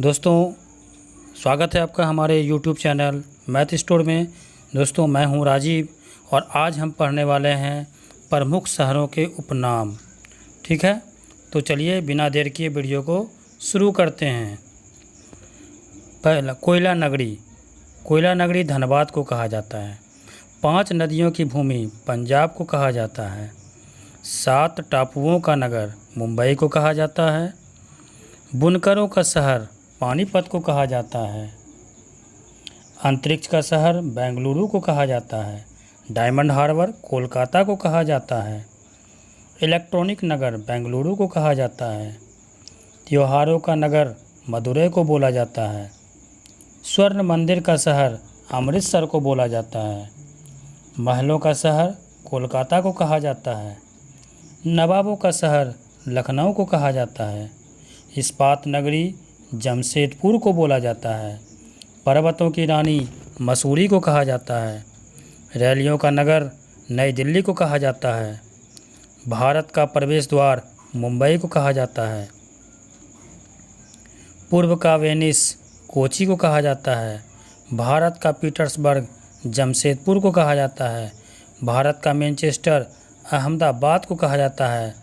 दोस्तों, स्वागत है आपका हमारे YouTube चैनल मैथ स्टोर में। दोस्तों, मैं हूं राजीव और आज हम पढ़ने वाले हैं प्रमुख शहरों के उपनाम। ठीक है, तो चलिए बिना देर किए वीडियो को शुरू करते हैं। पहला, कोयला नगरी। कोयला नगरी धनबाद को कहा जाता है। 5 नदियों की भूमि पंजाब को कहा जाता है। 7 टापुओं का नगर मुंबई को कहा जाता है। बुनकरों का शहर पानीपत को कहा जाता है। अंतरिक्ष का शहर बेंगलुरु को कहा जाता है। डायमंड हार्बर कोलकाता को कहा जाता है। इलेक्ट्रॉनिक नगर बेंगलुरु को कहा जाता है। त्योहारों का नगर मदुरै को बोला जाता है। स्वर्ण मंदिर का शहर अमृतसर को बोला जाता है। महलों का शहर कोलकाता को कहा जाता है। नवाबों का शहर लखनऊ को कहा जाता है। इस्पात नगरी जमशेदपुर को बोला जाता है। पर्वतों की रानी मसूरी को कहा जाता है। रैलियों का नगर नई दिल्ली को कहा जाता है। भारत का प्रवेश द्वार मुंबई को कहा जाता है। पूर्व का वेनिस कोची को कहा जाता है। भारत का पीटर्सबर्ग जमशेदपुर को कहा जाता है। भारत का मैनचेस्टर अहमदाबाद को कहा जाता है।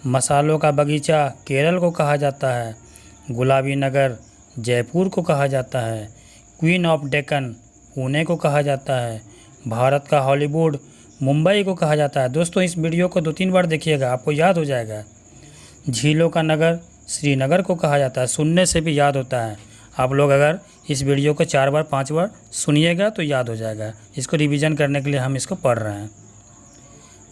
मसालों का बगीचा केरल को कहा जाता है। गुलाबी नगर जयपुर को कहा जाता है। क्वीन ऑफ डेक्कन पुणे को कहा जाता है। भारत का हॉलीवुड मुंबई को कहा जाता है। दोस्तों, इस वीडियो को 2-3 बार देखिएगा, आपको याद हो जाएगा। झीलों का नगर श्रीनगर को कहा जाता है। सुनने से भी याद होता है। आप लोग अगर इस वीडियो को 4 बार 5 बार सुनिएगा तो याद हो जाएगा। इसको रिवीजन करने के लिए हम इसको पढ़ रहे हैं।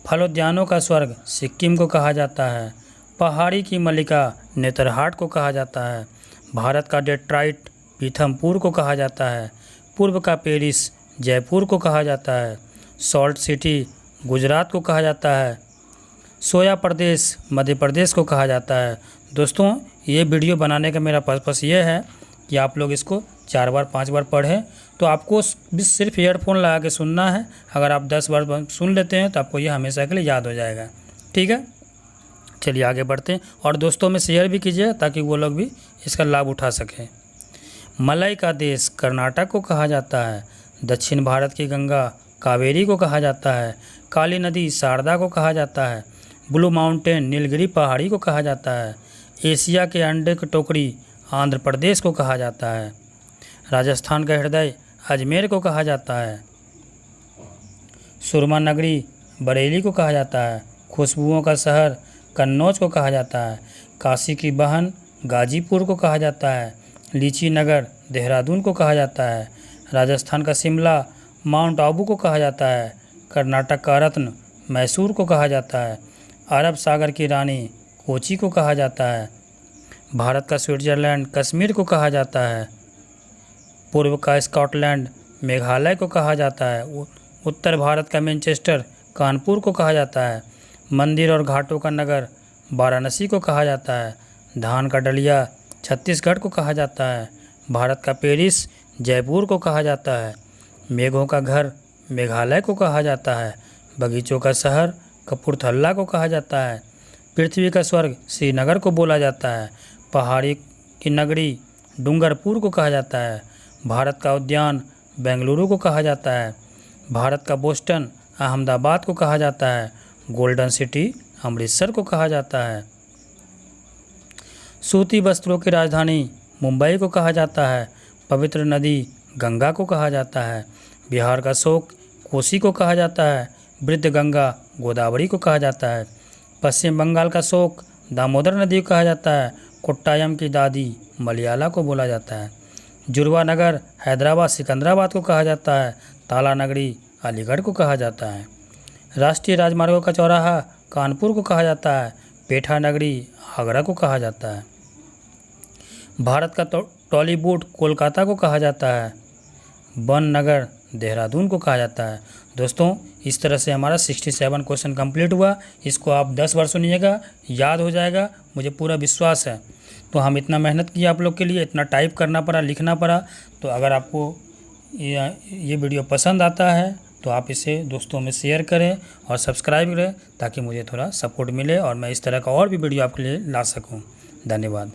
फलोद्यानों का स्वर्ग सिक्किम को कहा जाता है। पहाड़ी की मल्लिका नेतरहाट को कहा जाता है। भारत का डेट्राइट पीथमपुर को कहा जाता है। पूर्व का पेरिस जयपुर को कहा जाता है। सॉल्ट सिटी गुजरात को कहा जाता है। सोया प्रदेश मध्य प्रदेश को कहा जाता है। दोस्तों, ये वीडियो बनाने का मेरा पर्पस ये है कि आप लोग इसको 4 बार 5 बार पढ़ें। तो आपको सिर्फ ईयरफोन लगा के सुनना है। अगर आप 10 बार सुन लेते हैं तो आपको ये हमेशा के लिए याद हो जाएगा। ठीक है, चलिए आगे बढ़ते हैं और दोस्तों में शेयर भी कीजिए ताकि वो लोग भी इसका लाभ उठा सकें। मलाई का देश कर्नाटक को कहा जाता है। दक्षिण भारत की गंगा कावेरी को कहा जाता है। काली नदी शारदा को कहा जाता है। ब्लू माउंटेन नीलगिरी पहाड़ी को कहा जाता है। एशिया के अंडे की टोकरी आंध्र प्रदेश को कहा जाता है। राजस्थान का हृदय अजमेर को कहा जाता है। सुरमा नगरी बरेली को कहा जाता है। खुशबुओं का शहर कन्नौज को कहा जाता है। काशी की बहन गाजीपुर को कहा जाता है। लीची नगर देहरादून को कहा जाता है। राजस्थान का शिमला माउंट आबू को कहा जाता है। कर्नाटक का रत्न मैसूर को कहा जाता है। अरब सागर की रानी कोची को कहा जाता है। भारत का स्विट्जरलैंड कश्मीर को कहा जाता है। पूर्व का स्कॉटलैंड मेघालय को कहा जाता है। उत्तर भारत का मैनचेस्टर कानपुर को कहा जाता है। मंदिर और घाटों का नगर वाराणसी को कहा जाता है। धान का डलिया छत्तीसगढ़ को कहा जाता है। भारत का पेरिस जयपुर को कहा जाता है। मेघों का घर मेघालय को कहा जाता है। बगीचों का शहर कपूरथला को कहा जाता है। पृथ्वी का स्वर्ग श्रीनगर को बोला जाता है। पहाड़ी की नगरी डूंगरपुर को कहा जाता है। भारत का उद्यान बेंगलुरु को कहा जाता है। भारत का बोस्टन अहमदाबाद को कहा जाता है। गोल्डन सिटी अमृतसर को कहा जाता है। सूती वस्त्रों की राजधानी मुंबई को कहा जाता है। पवित्र नदी गंगा को कहा जाता है। बिहार का शोक कोसी को कहा जाता है। वृद्ध गंगा गोदावरी को कहा जाता है। पश्चिम बंगाल का शोक दामोदर नदी को कहा जाता है। कोट्टायम की दादी मलयाला को बोला जाता है। जुड़वा नगर हैदराबाद सिकंदराबाद को कहा जाता है। ताला नगरी अलीगढ़ को कहा जाता है। राष्ट्रीय राजमार्गों का चौराहा कानपुर को कहा जाता है। पेठा नगरी आगरा को कहा जाता है। भारत का टॉलीवुड कोलकाता को कहा जाता है। वन नगर देहरादून को कहा जाता है। दोस्तों, इस तरह से हमारा 67 क्वेश्चन कंप्लीट हुआ। इसको आप 10 बार सुनिएगा, याद हो जाएगा, मुझे पूरा विश्वास है। तो हम इतना मेहनत किया आप लोग के लिए, इतना टाइप करना पड़ा, लिखना पड़ा। तो अगर आपको ये वीडियो पसंद आता है तो आप इसे दोस्तों में शेयर करें और सब्सक्राइब करें ताकि मुझे थोड़ा सपोर्ट मिले और मैं इस तरह का और भी वीडियो आपके लिए ला सकूं। धन्यवाद।